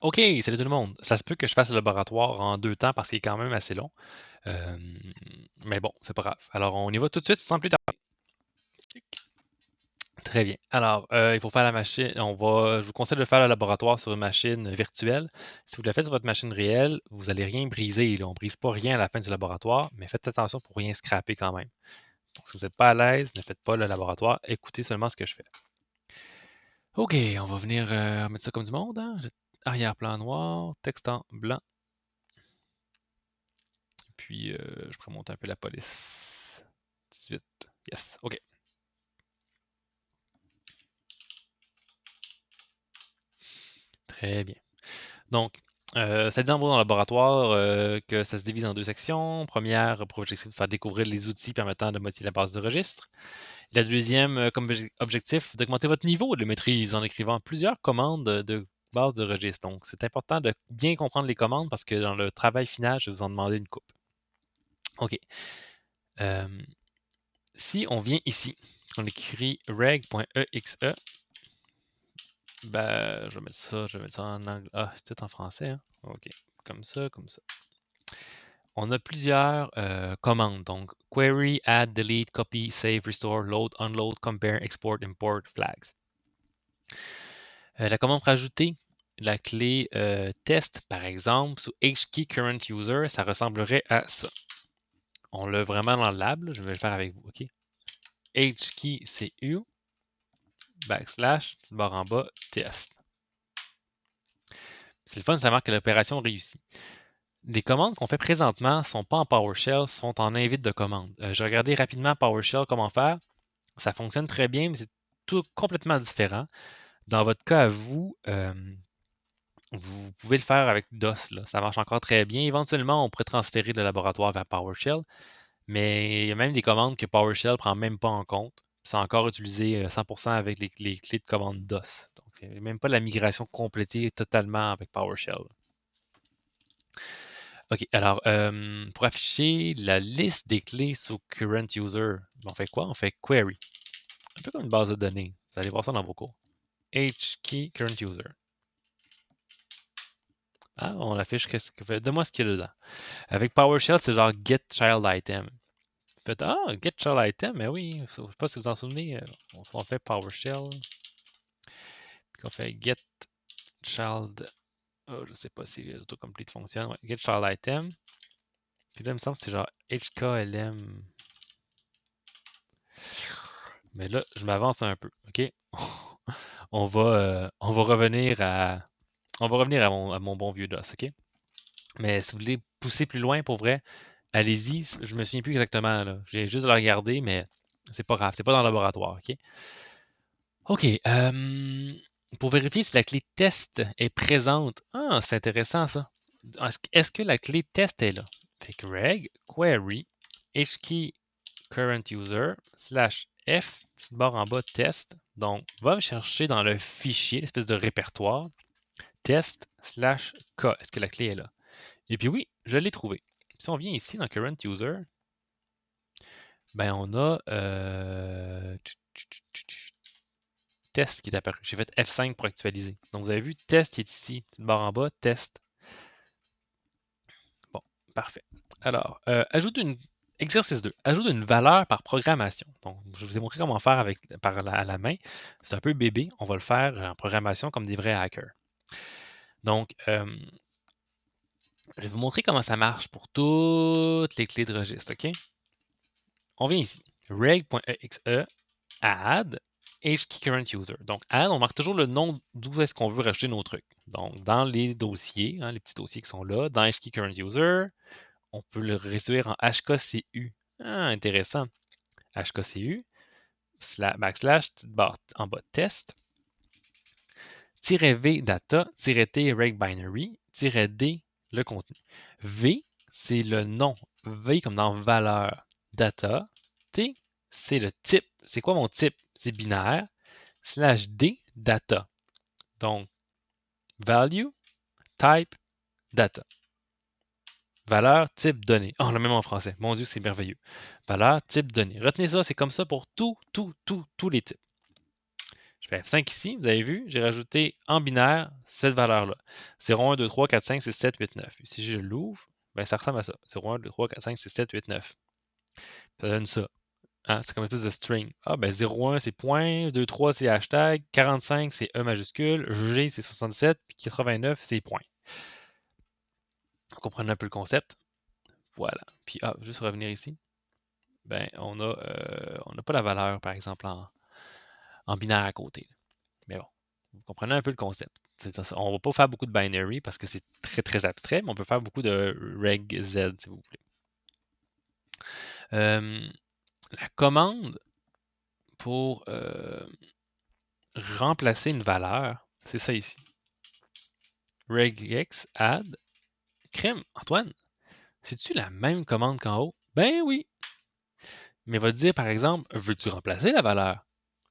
OK, salut tout le monde. Ça se peut que je fasse le laboratoire en deux temps parce qu'il est quand même assez long. Euh, mais bon, c'est pas grave. Alors, on y va tout de suite sans plus tarder. Très bien. Alors, il faut faire la machine. Je vous conseille de faire le laboratoire sur une machine virtuelle. Si vous le faites sur votre machine réelle, vous n'allez rien briser, là. On ne brise pas rien à la fin du laboratoire, mais faites attention pour rien scraper quand même. Donc, si vous n'êtes pas à l'aise, ne faites pas le laboratoire. Écoutez seulement ce que je fais. OK, on va venir mettre ça comme du monde, hein. Arrière-plan noir, texte en blanc. Puis, je pourrais monter un peu la police. 18. Yes. OK. Très bien. Donc, ça dit en gros dans le laboratoire que ça se divise en deux sections. Première, pour objectif de faire découvrir les outils permettant de modifier la base de registre. La deuxième, comme objectif, d'augmenter votre niveau de maîtrise en écrivant plusieurs commandes de base de registre. Donc, c'est important de bien comprendre les commandes parce que dans le travail final, je vais vous en demander une coupe. OK. Euh, si on vient ici, on écrit reg.exe. Ben, je vais mettre ça en anglais. Ah, c'est tout en français, hein? OK. Comme ça, comme ça. On a plusieurs commandes. Donc, query, add, delete, copy, save, restore, load, unload, compare, export, import, flags. La commande pour ajouter la clé test, par exemple, sous HKey current user, ça ressemblerait à ça. On l'a vraiment dans le lab, là. Je vais le faire avec vous, OK? HKey CU, backslash, petite barre en bas, test. C'est le fun de savoir que l'opération réussit. Les commandes qu'on fait présentement ne sont pas en PowerShell, sont en invite de commande. J'ai regardé rapidement PowerShell comment faire. Ça fonctionne très bien, mais c'est tout complètement différent. Dans votre cas à vous, vous pouvez le faire avec DOS. Là. Ça marche encore très bien. Éventuellement, on pourrait transférer le laboratoire vers PowerShell, mais il y a même des commandes que PowerShell ne prend même pas en compte. C'est encore utilisé 100% avec les clés de commande DOS. Donc, il n'y a même pas la migration complétée totalement avec PowerShell. OK, alors, pour afficher la liste des clés sous Current User, on fait quoi? On fait Query. Un peu comme une base de données. Vous allez voir ça dans vos cours. HKey Current User. Ah, on affiche qu'est-ce que fait. Donne-moi ce qu'il y a dedans. Avec PowerShell, c'est genre Get Child Item. Faites Ah, Get Child Item, mais oui, je sais pas si vous en souvenez, on fait PowerShell, puis on fait Get Child. Oh, je sais pas si l'autocomplete fonctionne. Ouais, Get Child Item. Puis là, il me semble que c'est genre HKLM. Mais là, je m'avance un peu, OK? On va revenir à mon bon vieux DOS, OK? Mais si vous voulez pousser plus loin pour vrai, allez-y. Je me souviens plus exactement, là. J'ai juste de le regarder, mais c'est pas grave. C'est pas dans le laboratoire, OK? OK. Pour vérifier si la clé test est présente. Ah, c'est intéressant ça. Est-ce que la clé test est là? Fait que reg query hkey current user slash f petite barre en bas test. Donc, va me chercher dans le fichier, l'espèce de répertoire, test slash k. Est-ce que la clé est là? Et puis oui, je l'ai trouvé. Si on vient ici dans current user, ben on a test qui est apparu. J'ai fait F5 pour actualiser. Donc vous avez vu, test est ici, une barre en bas, test. Bon, parfait. Alors, exercice 2. Ajoute une valeur par programmation. Donc, je vous ai montré comment faire à la main. C'est un peu bébé. On va le faire en programmation comme des vrais hackers. Donc, je vais vous montrer comment ça marche pour toutes les clés de registre. OK? On vient ici. reg.exe add HKeyCurrentUser. Donc, add, on marque toujours le nom d'où est-ce qu'on veut rajouter nos trucs. Donc, dans les dossiers, hein, les petits dossiers qui sont là, dans HKeyCurrentUser, on peut le réduire en HKCU. Ah, intéressant. HKCU, backslash, petite barre en bas, test, -v data, -t reg binary, -d le contenu. V, c'est le nom. V comme dans valeur. Data. T, c'est le type. C'est quoi mon type? C'est binaire. Slash D, data. Donc, value, type, data. Valeur, type, donnée. Oh, on l'a même en français. Mon Dieu, c'est merveilleux. Valeur, type, donnée. Retenez ça, c'est comme ça pour tous les types. Je fais F5 ici, vous avez vu, j'ai rajouté en binaire cette valeur-là. 0, 1, 2, 3, 4, 5, 6, 7, 8, 9. Si je l'ouvre, ben ça ressemble à ça. 0, 1, 2, 3, 4, 5, 6, 7, 8, 9. Ça donne ça. Hein, c'est comme une espèce de string. Ah, ben 01 c'est point, 23 c'est hashtag, 45 c'est E majuscule, G c'est 67, puis 89 c'est point. Vous comprenez un peu le concept? Voilà. Puis, juste revenir ici. Ben, on n'a pas la valeur, par exemple, en binaire à côté. Mais bon, vous comprenez un peu le concept. On ne va pas faire beaucoup de binary parce que c'est très très abstrait, mais on peut faire beaucoup de reg z si vous voulez. La commande pour remplacer une valeur, c'est ça ici. Regex add crème. Antoine, c'est-tu la même commande qu'en haut? Ben oui. Mais va te dire par exemple, veux-tu remplacer la valeur?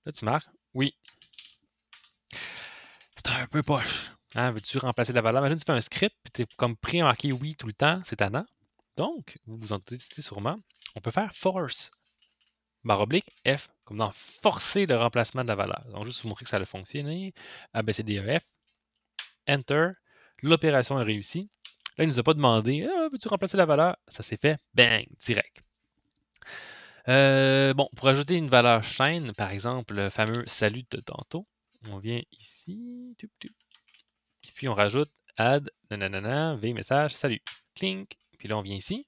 Là, tu marques oui. C'est un peu poche. Hein? Veux-tu remplacer la valeur? Imagine tu fais un script, puis tu es comme pré-marqué oui tout le temps, c'est tannant. Donc, vous vous en doutez sûrement, on peut faire force. Barre oblique, F, comme dans forcer le remplacement de la valeur. Donc, juste pour vous montrer que ça a fonctionné. ABCDEF, Enter. L'opération est réussie. Là, il ne nous a pas demandé veux-tu remplacer la valeur? Ça s'est fait, bang, direct. Bon, pour ajouter une valeur chaîne, par exemple, le fameux salut de tantôt, on vient ici, et puis on rajoute add, nanana, v message, salut, clink, puis là on vient ici.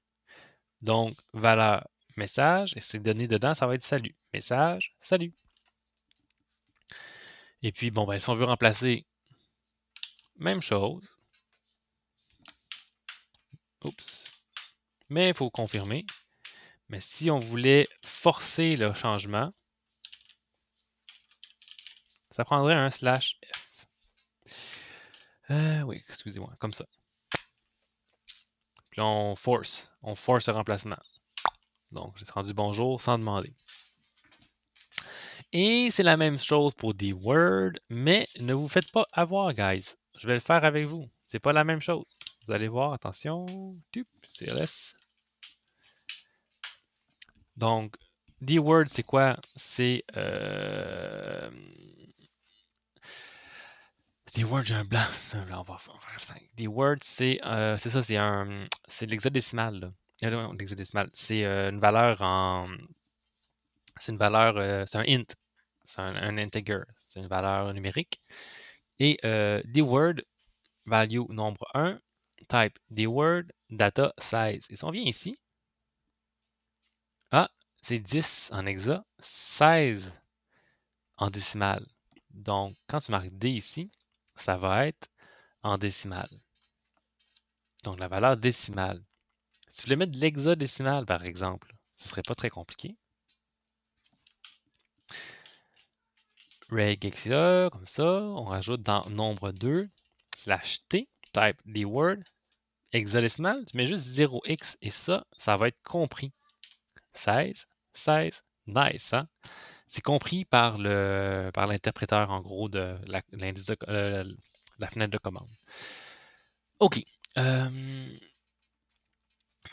Donc, valeur message, et c'est donné dedans, ça va être salut, message, salut. Et puis, bon, ben, si on veut remplacer, même chose. Oups. Mais il faut confirmer. Mais si on voulait forcer le changement, ça prendrait un slash F. Oui, excusez-moi, comme ça. Puis là, on force le remplacement. Donc, j'ai rendu bonjour sans demander. Et c'est la même chose pour des words, mais ne vous faites pas avoir, guys. Je vais le faire avec vous. C'est pas la même chose. Vous allez voir, attention. CLS. Donc, the word, c'est quoi? C'est the word, j'ai un blanc. On va faire 5. The word, c'est ça, c'est l'hexadécimal. L'hexadécimal. C'est une valeur en. C'est une valeur, c'est un int. C'est un integer. C'est une valeur numérique. Et the word, value nombre 1, type the word, data size. Et si on vient ici, c'est 10 en hexa, 16 en décimale. Donc, quand tu marques D ici, ça va être en décimale. Donc, la valeur décimale. Si tu voulais mettre de l'hexadécimal, par exemple, ce ne serait pas très compliqué. Regexa, comme ça, on rajoute dans nombre 2, slash T, type the word, hexadécimal, tu mets juste 0x et ça va être compris. 16, 16, nice, hein? C'est compris par l'interpréteur, en gros, de l'indice de la fenêtre de commande. OK.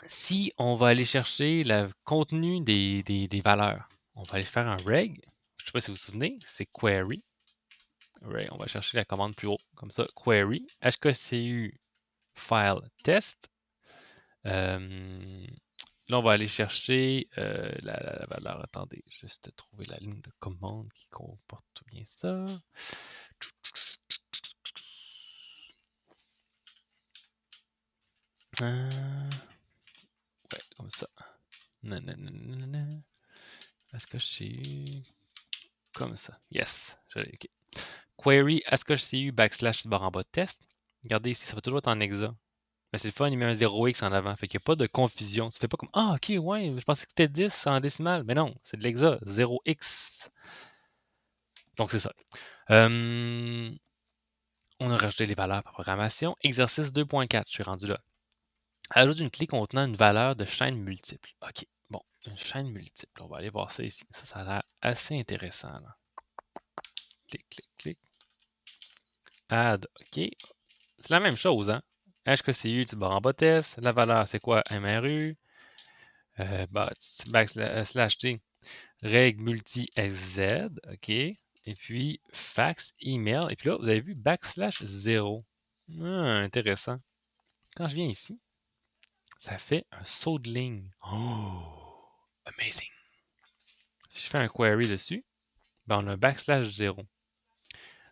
Si on va aller chercher le contenu des valeurs, on va aller faire un reg. Je ne sais pas si vous vous souvenez, c'est query. On va chercher la commande plus haut, comme ça, query, hkcu file test. Là, on va aller chercher la valeur. Attendez, juste trouver la ligne de commande qui comporte tout bien ça. Ouais, comme ça. Est-ce que je sais comme ça? Yes. OK. Query, est-ce que je sais backslash barre en bas de test? Regardez ici, ça va toujours être en hexa. Mais c'est le fun, il met un 0x en avant. Fait qu'il n'y a pas de confusion. Tu fais pas comme ok, ouais, je pensais que c'était 10 en décimale. Mais non, c'est de l'hexa, 0x. Donc c'est ça. On a rajouté les valeurs par programmation. Exercice 2.4, je suis rendu là. Ajoute une clé contenant une valeur de chaîne multiple. OK, bon, une chaîne multiple. On va aller voir ça ici. Ça a l'air assez intéressant. Là. Clic, clic, clic. Add, OK. C'est la même chose, hein? HKCU, tu barres en bas test. La valeur, c'est quoi? MRU. Slash T. Règle multi SZ. OK. Et puis, fax, email. Et puis là, vous avez vu /0. Intéressant. Quand je viens ici, ça fait un saut de ligne. Oh, amazing. Si je fais un query dessus, ben on a un /0.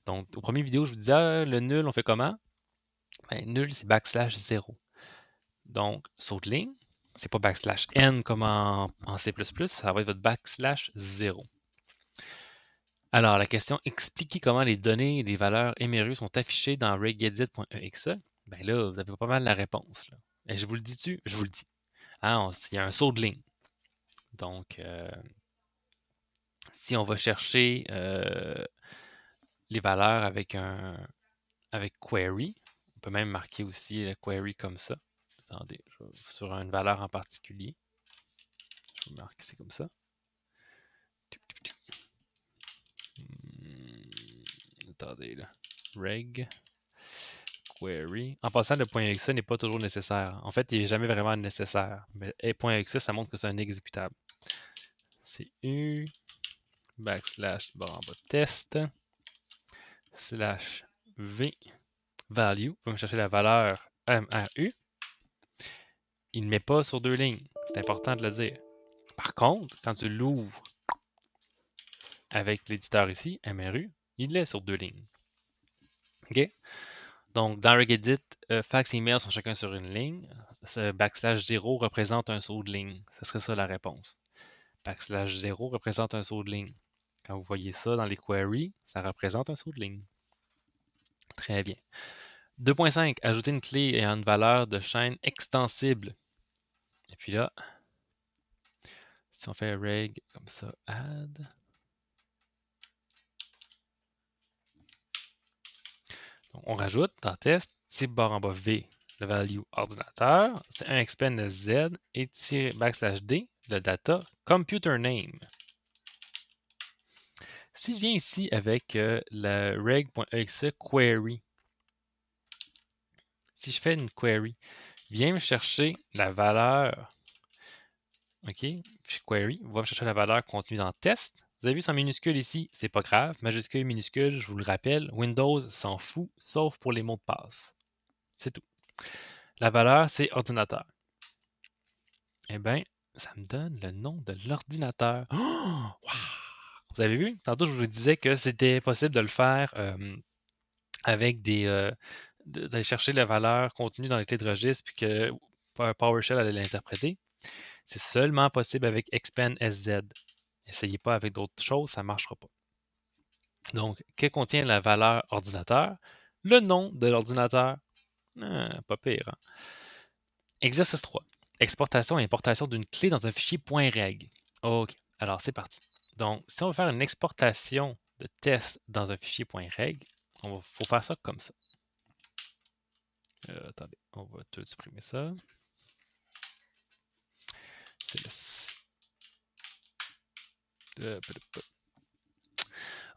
Donc, au premier vidéo, je vous disais, le nul, on fait comment? Ben, nul, c'est /0. Donc, saut de ligne, c'est pas \n comme en C++, ça va être votre /0. Alors, la question expliquez comment les données et les valeurs MRU sont affichées dans regedit.exe. Ben là, vous avez pas mal la réponse. Là. Et je vous le dis-tu? Je vous le dis. Ah, il y a un saut de ligne. Donc, si on va chercher les valeurs avec query, on peut même marquer aussi la query comme ça. Attendez, sur une valeur en particulier. Je vais marquer c'est comme ça. Attendez là. Reg query. En passant, le .exe n'est pas toujours nécessaire. En fait, il n'est jamais vraiment nécessaire. Mais .exe, ça montre que c'est un exécutable. C'est u /test /v value. Vous me chercher la valeur MRU. Il ne met pas sur deux lignes. C'est important de le dire. Par contre, quand tu l'ouvres avec l'éditeur ici, MRU, il est sur deux lignes. OK? Donc, dans Regedit, fax et email sont chacun sur une ligne. Ce /0 représente un saut de ligne. Ce serait ça la réponse. /0 représente un saut de ligne. Quand vous voyez ça dans les queries, ça représente un saut de ligne. Très bien. 2.5. Ajouter une clé et une valeur de chaîne extensible. Et puis là, si on fait reg comme ça, add. Donc, on rajoute dans test, type barre en bas V, le value ordinateur, c'est un expand Z et /D, le data computer name. Si je viens ici avec la reg.exe query, si je fais une query, viens me chercher la valeur, OK, query, va me chercher la valeur contenue dans test. Vous avez vu, c'est en minuscule ici, c'est pas grave, majuscule, minuscule, je vous le rappelle, Windows s'en fout, sauf pour les mots de passe. C'est tout. La valeur, c'est ordinateur. Eh bien, ça me donne le nom de l'ordinateur. Oh! Wow! Vous avez vu? Tantôt, je vous disais que c'était possible de le faire avec d'aller chercher la valeur contenue dans les clés de registre puis que PowerShell allait l'interpréter. C'est seulement possible avec Expand SZ. Essayez pas avec d'autres choses, ça ne marchera pas. Donc, que contient la valeur ordinateur? Le nom de l'ordinateur. Pas pire. Hein? Exercice 3. Exportation et importation d'une clé dans un fichier .reg. OK, alors c'est parti. Donc, si on veut faire une exportation de test dans un fichier .reg, il faut faire ça comme ça. Attendez, on va tout supprimer ça.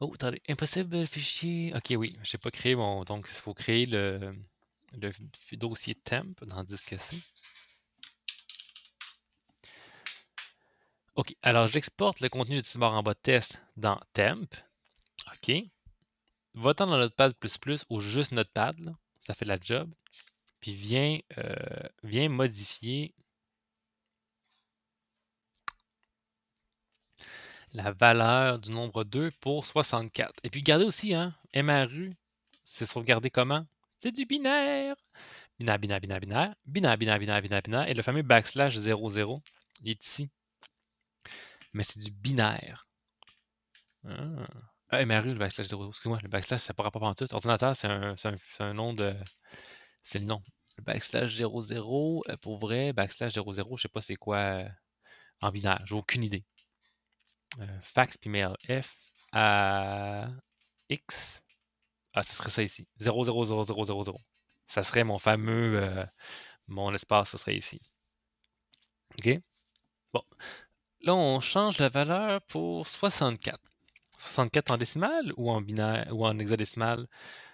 Oh, attendez, impossible fichier. Ok, oui, je n'ai pas créé mon. Donc, il faut créer le dossier temp dans disque C. OK, alors j'exporte le contenu de Timor en bas test dans temp. OK. Va-t'en dans Notepad++ ou juste Notepad, là, ça fait la job. Puis viens modifier la valeur du nombre 2 pour 64. Et puis regardez aussi, hein, MRU, c'est sauvegardé comment? C'est du binaire. Binaire, binaire, binaire, binaire, binaire, binaire, binaire, binaire, binaire. Et le fameux /00, il est ici. Mais c'est du binaire. MRU, le /0, excuse-moi, le backslash, ça n'a pas rapport en tout. Ordinateur, c'est un nom de. C'est le nom. Le /00, pour vrai, /00, je sais pas c'est quoi en binaire. J'ai aucune idée. Fax puis mail. F A X. Ah, ce serait ça ici. 00000. Ça serait mon fameux. Mon espace, ce serait ici. OK? Bon. Là, on change la valeur pour 64. 64 en décimale ou en binaire ou en hexadécimal?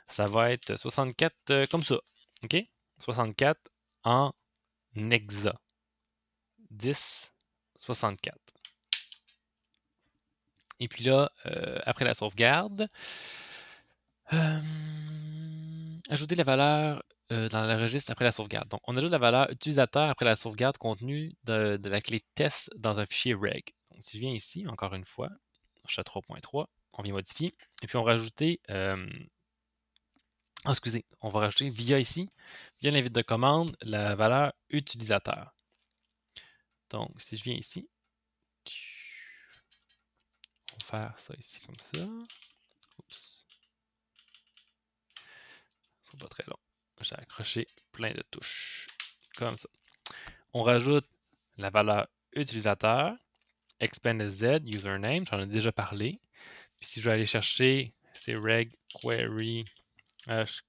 Ça va être 64 comme ça. OK? 64 en hexa. 10, 64. Et puis là, après la sauvegarde, ajouter la valeur dans le registre après la sauvegarde. Donc, on ajoute la valeur utilisateur après la sauvegarde contenue de la clé test dans un fichier reg. Donc, si je viens ici, encore une fois, chat 3.3, on vient modifier. Et puis, on va rajouter, excusez, on va rajouter via ici, via l'invite de commande, la valeur utilisateur. Donc, si je viens ici, on va faire ça ici comme ça. Oups. C'est pas très long. J'ai accroché plein de touches. Comme ça. On rajoute la valeur utilisateur, expand Z, username, j'en ai déjà parlé. Puis si je vais aller chercher, c'est reg query hkce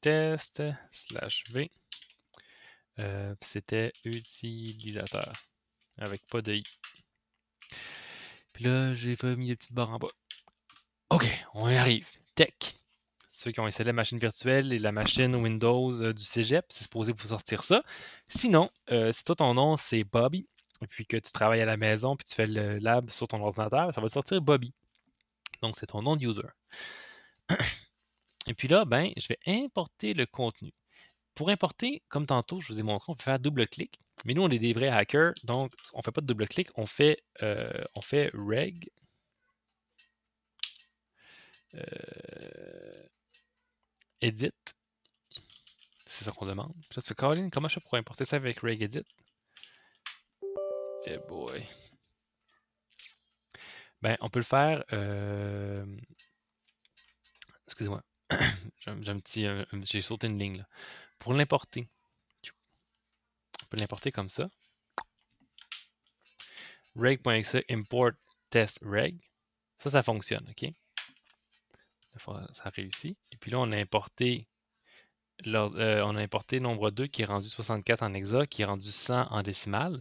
test /v. C'était utilisateur avec pas de i. Puis là, j'ai pas mis les petites barres en bas. OK, on y arrive. Tech. Ceux qui ont installé la machine virtuelle et la machine Windows du Cégep, c'est supposé vous sortir ça. Sinon, si toi ton nom c'est Bobby, et puis que tu travailles à la maison, puis tu fais le lab sur ton ordinateur, ça va te sortir Bobby. Donc c'est ton nom de user. Et puis là, ben, je vais importer le contenu. Pour importer, comme tantôt, je vous ai montré, on peut faire double-clic. Mais nous, on est des vrais hackers, donc on ne fait pas de double-clic, on fait reg. Edit. C'est ça qu'on demande. Puis là, tu fais, Colin, comment je fais pour importer ça avec regedit? Eh boy. Ben, on peut le faire. Excusez-moi. J'ai sauté une ligne là. Pour l'importer, on peut l'importer comme ça. Reg.exe import test reg. Ça fonctionne, ok? Ça réussit. Et puis là, on a importé nombre 2 qui est rendu 64 en hexa, qui est rendu 100 en décimale.